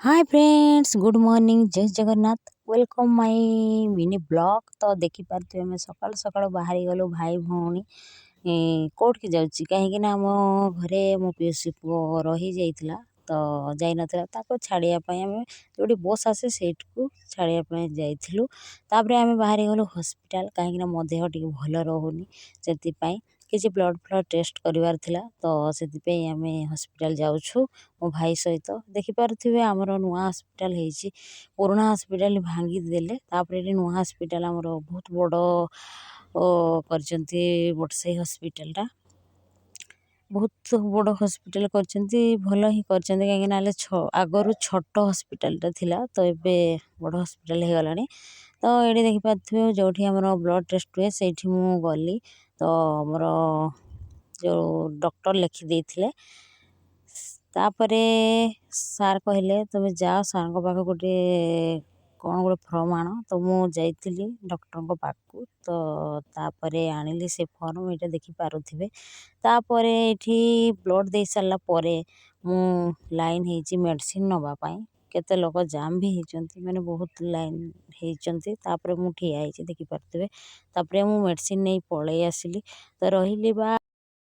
Hi friends, good morning, जय Jagannath. Welcome my mini blog. तो देखिपारे आम सकाल सकाल बाहरी गलु भाई भौणी कोर्ट की जाऊँगी कहीं आम घरे मो पीसी पुओ रही जाइथिला तो जाई नथिला ताको छाड़िया आम जोटी बस आसे सेठू छाड़िया जाइथिलु। तापरे आम बाहरी गलु हॉस्पिटल कहीं मो देह टिके भल रहुनी से किसी ब्लड फ्लड टेस्ट करिवार थिला तो सेतिपई आम हॉस्पिटल जाउछु मो भाई सहित। देखिपारे आमर नुआ हॉस्पिटल होइछि, पुराना हॉस्पिटल भांगी देले तापरे ये नुआ हॉस्पिटल आमर बहुत बड़ करचंती बटसेई हॉस्पिटलटा बहुत बड़ हॉस्पिटल करचंती, भल ही करचंती कहीं ना आगरू छोट हॉस्पिटलटा थिला तो एबे बड़ हॉस्पिटल हो गलानी। तो ये देखिपारे जो आमर ब्लड टेस्ट हुए सेठी मु गली तो मोर जो डॉक्टर लिखि देइथिले तापरे सार कहले तुम जाओ सार पाख गोटे कौन गोटे फर्म आण तो मु जाइली डॉक्टर पाखु तो तापरे आनिली से फर्म ये देखिपारे। तापरे ये ब्लड दे सारा परे मु लाइन होइछि मेडिसिन नवापाई केते लोक जाम भी होइचंती माने बहुत लाइन होइचंती। तापरे मु ठिया होइछि देखिपारे तापरे मु मेडिसिन नहीं पळै आसिली तो रहिली बा